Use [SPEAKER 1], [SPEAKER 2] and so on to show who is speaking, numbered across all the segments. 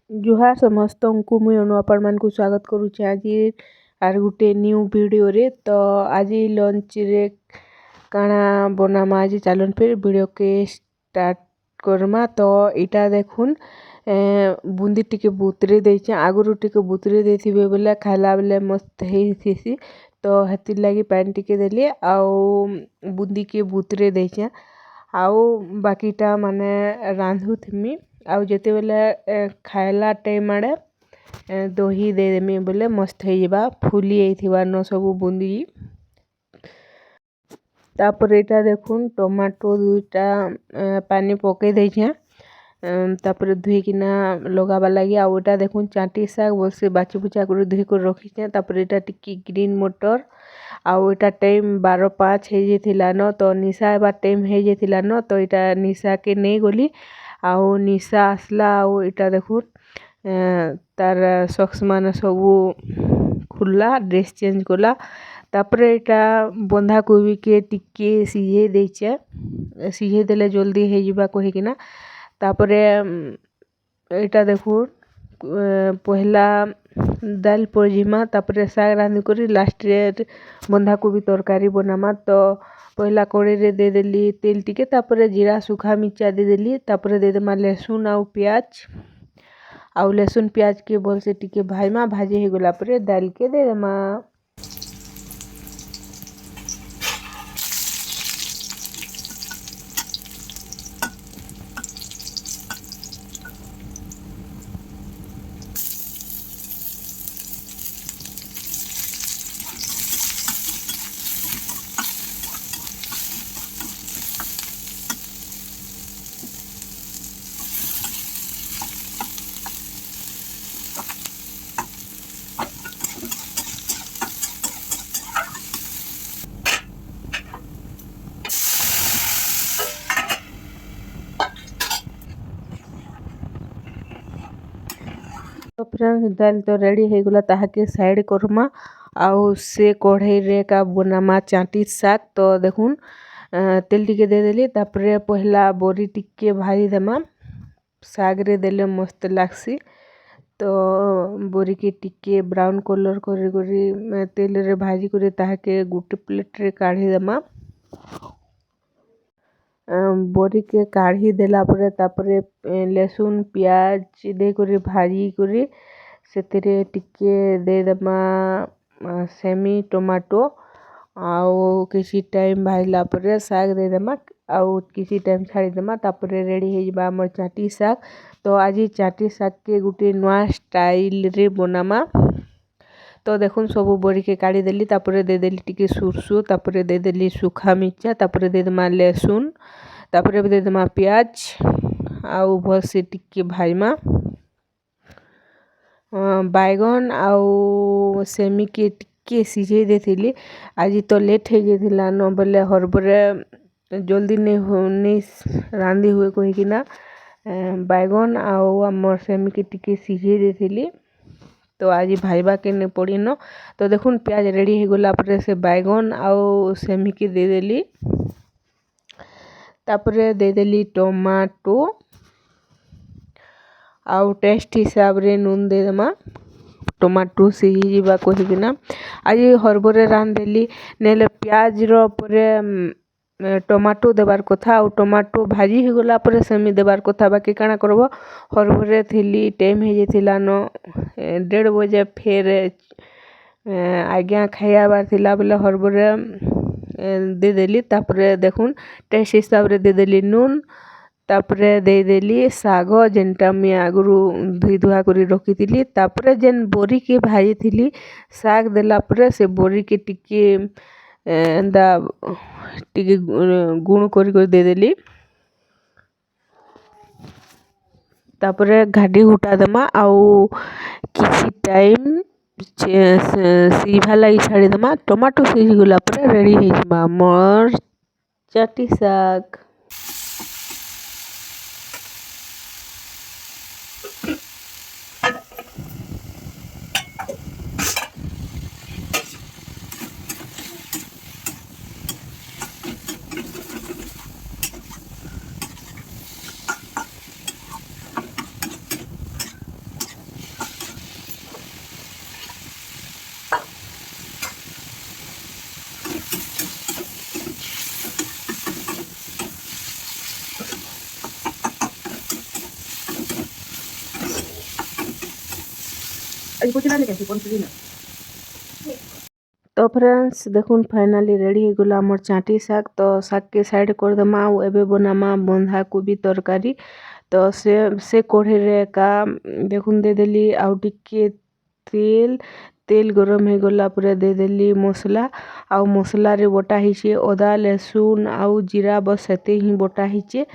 [SPEAKER 1] जुहार समस्तଙ୍କୁ मुई अनु आपणमानକୁ स्वागत करुचे आज आर गुटे न्यू वीडियो रे। तो आज लंच रे काना बनामा आज चलन फिर वीडियो के स्टार्ट करमा। तो इटा देखुन बुंदी टिके बुतरे देचे आगुरु टिके बुतरे देथिबे बोले खाला बेले मस्त हेसी। तो हेतिर लागी पानी टिके देली आउ बुंदी के बुतरे देचे आउ बाकीटा माने रांधु थमी आउ जेते बेले खाइला टाइम आड़े दही दे देमी बोले मस्त होइबा फुली आइथिबा न सब बुंदी। तापर एटा देखुन टमाटो दुईटा पानी पके देछे तापर धुई किना लगाबा लगी आउ एटा देखुन चाटी साग बसे बाची बुचा कर धुई कर रखिछे। तापर एटा टिकी ग्रीन मटर आउ एटा टाइम 12:05 हे जेथिला न तो निशा एबा टाइम हे जेथिला न तो एटा निशा के नहीं गली आउ निशा आसला आउ एटा देखुन तार सॉक्स मान सबू खुलला ड्रेस चेंज कला। तापर एटा बंधा कोबी के टिके सिझे देचे सिझे देले जल्दी हे जिबा कहि किना। तापर एटा देखुन पहला दाल पजिमा तापर साग रांधि करी लास्ट रे बंधा कोबी तरकारी बनामा। तो पहला कड़े रे दे देली तेल टिके तापर जीरा सूखा मिर्चा दे देली तापर दे देमा लहसुन आउ प्याज आउ लहसुन प्याज के भल से टिके भाईमा भाजी हे गला पर दाल के दे देमा। तो फ्रेंड्स दाल तो रेडी हो गला ताहाके साइड करमा आउ से कढ़ाई रे का बनामा चाटी साग। तो देखुन तेल टिके दे देली तापर पहला बोरी टिके भाजी देमा साग रे देले मस्त लागसी। तो बोरी के टिके ब्राउन कलर करी करी तेल रे भाजी करी ताहाके गुटे प्लेट रे काढ़ी देमा बोरी के काढ़ी देला परे तापरे लहसुन प्याज दे करी भाजी करी सेतिरे टिके दे देमा सेमी टमाटो आउ किसी टाइम भाजला परे साग दे देमा आउ किसी टाइम छाड़ी देमा तापरे रेडी हे जिबा हमर चाटी साग। तो आज चाटी साग के गुटे नवा स्टाइल रे बनामा। तो देखुन सब बोरी के काढ़ी देली तापरे दे देली टिके सुरसु तापरे दे देली सूखा मिर्चा तापरे दे देमा लहसुन तापरे दे देमा प्याज आउ भल से टिके भाजमा बैगन आउ सेमी के टिके सिझे देथिली। आज तो लेट हे जेथिला न बोले हरबरे जल्दी नहीं रांधि हुए कहि किना बैगन आउ हमर सेमी के टिके सिझे देथिली। तो आज भाईबा के ने पड़ी न। तो देखुन प्याज रेडी हो गला पर से बैगन आउ सेमी के दे देली तापर दे देली टमाटो आउ टेस्ट हिसाब रे नून दे देमा टमाटो सिझी जिबा कहि किना। आज हरबरे रांधेली नेले प्याज रो परे टमाटो देबार कथा आउ टमाटो भाजी हो गला पर सेमी देबार कथा बाकी काना करबो हरबरे थिली टाइम हे जेथिला न 1:30 बजे फेर आज्ञा खाइया बार थिला बोले हरबरे दे देली तापर देखुन टेस्ट हिसाब रे दे देली नून तापर दे देली साग जेनटा मी आगुरु धुई धुआ करी रखिथिली तापर जेन बोरी के भाजी थिली साग देला पर से बोरी के टिके एंदा टिके गुण करी कर दे देली तापर घाडी उठा देमा आउ किसी टाइम सीझा लगी छाड़ी देमा टमाटो सीझ गला पर रेडी हे जिबा मोर चाटी साग। तो फ्रेंड्स देखुन फाइनाली रेडी हो गला मोर चाटी शाग। तो शाग के साइड कर दमा आउ एबे बनामा बंधा कोबी तरकारी। तो से कोढ़े रे का देखुन दे देली आउ टिके तेल तेल गरम हो गला पूरा दे देली मसला आउ मसला रे बटा हिचे अदा लहसुन आउ जीरा बस सेते ही बटा हिचे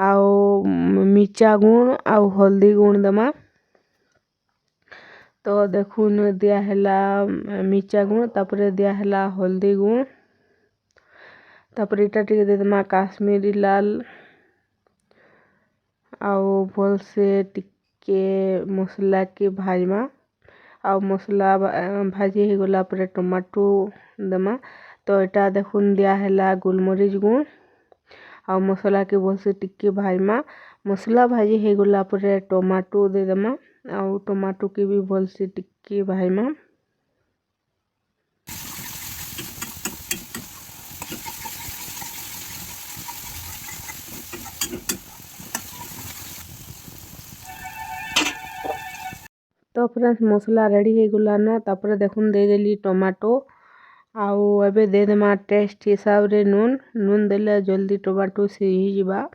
[SPEAKER 1] आउ मिर्चा गुण आउ हल्दी गुण दमा। तो देखुन दिया हैला मिर्चा गुण तापरे दिया हैला हल्दी गुण तापरे इटा टिके दे दमा काश्मीरी लाल आउ भल से टिके मसला के भाजमा आउ मसला भाजी हो गला पर टमाटो दमा। तो इटा देखुन दिया हैला गोलमरीच गुण आउ मसला के भल से टिके भाजमा मसला भाजी हो गला पर टमाटो दे दमा आउ टमाटो के भी भल से टिके भाजमा। तो फ्रेंड्स मसला रेडी हो गला न तापर देखुन दे देली टमाटो आउ एबे दे देमा टेस्ट हिसाब रे नून देले जल्दी टमाटो सिझी जिबा।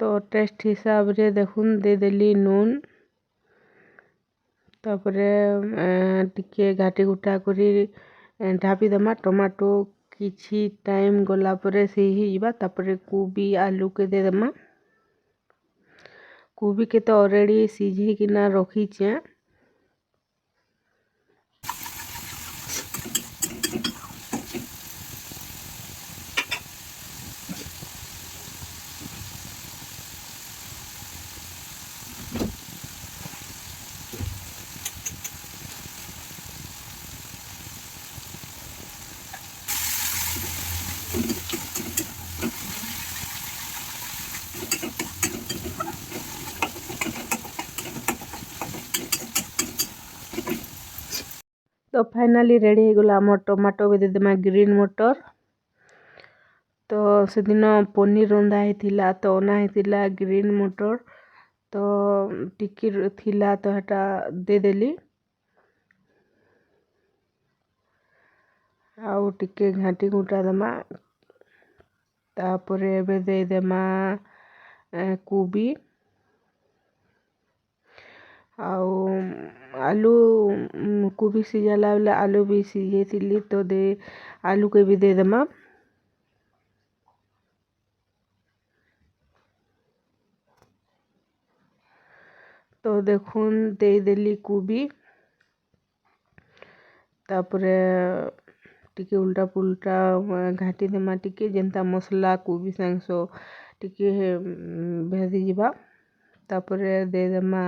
[SPEAKER 1] तो टेस्ट हिसाब रे देखुन दे देली नून तापरे टिके घाटी घुटा करी ढापी देमा टमाटो किछि टाइम गला परे सिझी जिबा। तापरे कोबी आलू के दे देमा कोबी के तो ऑलरेडी सिझे किना रखी छे। तो फाइनाली रेडी हो गला मोर टमाटो भी दे देमा ग्रीन मटर। तो से दिन पनीर रंधा हेतिला तो ओना हेतिला ग्रीन मटर तो टिकी थिला तो हटा दे देली आउ टिके घाटी घुटा देमा। तापरे एबे दे देमा कोबी आउ आलू कोबी सिझाला बेले आलू भी सिझे थिली तो दे आलू के भी दे देमा। तो देखुन दे देली कोबी तापरे टिके उल्टा पुल्टा घाटी देमा टिके जेनता मसला कोबी सांगसो टिके भेदी जिबा। तापरे दे देमा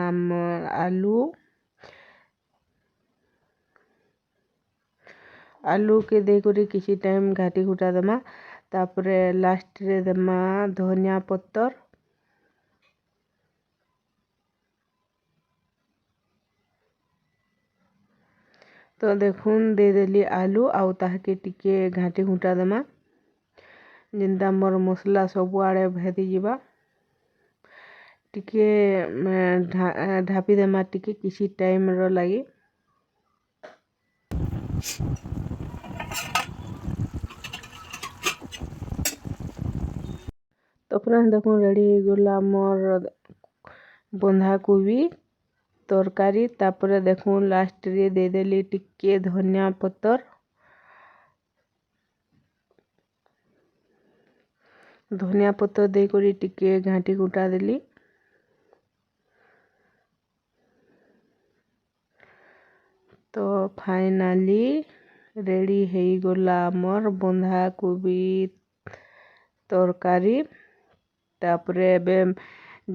[SPEAKER 1] आलू के दे करी किसी टाइम घाटी घुटा देमा। तापरे लास्ट रे देमा धनिया पत्तर। तो देखुन दे देली आलू आउ ताहाके टिके घाटी घुटा देमा जिंदा मोर मसला सब आड़े भेदी जिबा। टिके ढापी देमा टिके किसी टाइम रो लगी। तो फ्रेंड्स देखुन रेडी हो गला मोर बंधा कोबी तरकारी। तापरे देखुन लास्ट रे दे देली टिके धनिया पत्तर दे करी टिके घाटी घुटा देली। तो फाइनाली रेडी हो गला मोर बंधा कोबी तरकारी। तापरे एबे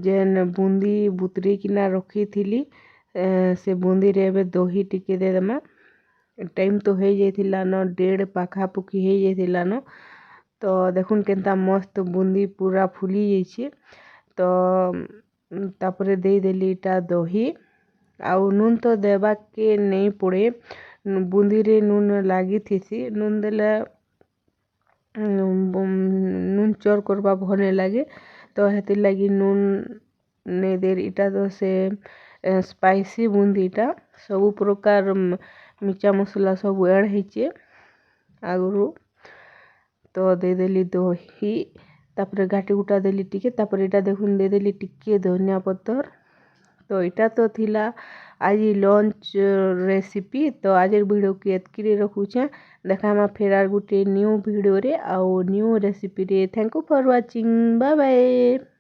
[SPEAKER 1] जेन बूंदी बुतरी किना रखी थिली से बूंदी रे एबे दही टिके दे देमा। टाइम तो हो जाइथिला न 1:30 पाखापुखी हो जाइथिला न। तो देखुन केनता मस्त बूंदी पूरा फुली जाइछे। तो तापरे दे देली इटा दही आउ नून तो देबा के नहीं पड़े बूंदी रे नून लागी थीसी नून देले नून चोर करबा भले लगे। तो हेतिर लगी नून ନେଇଦେରି ଇଟା ତ ସେ ସ୍ପାଇସି ବୁନ୍ଦିଟା ସବୁ ପ୍ରକାର ମିର୍ଚା ମସଲା ସବୁ ଆଡ଼୍ ହେଇଛେ ଆଗରୁ। ତ ଦେଇଦେଲି ଦହି, ତାପରେ ଘାଟି ଗୁଟା ଦେଲି ଟିକେ, ତାପରେ ଏଇଟା ଦେଖୁନ୍ ଦେଇଦେଲି ଟିକେ ଧନିଆ ପତର। ତ ଏଇଟା ତ ଥିଲା ଆଜି ଲଞ୍ଚ ରେସିପି। ତ ଆଜିର ଭିଡ଼ିଓକୁ ଏତ୍କିରେ ରଖୁଛେଁ। ଦେଖାମା ଫେର୍ ଆର୍ ଗୁଟେ ନ୍ୟୁ ଭିଡ଼ିଓରେ ଆଉ ନ୍ୟୁ ରେସିପିରେ। Thank you for watching, bye bye.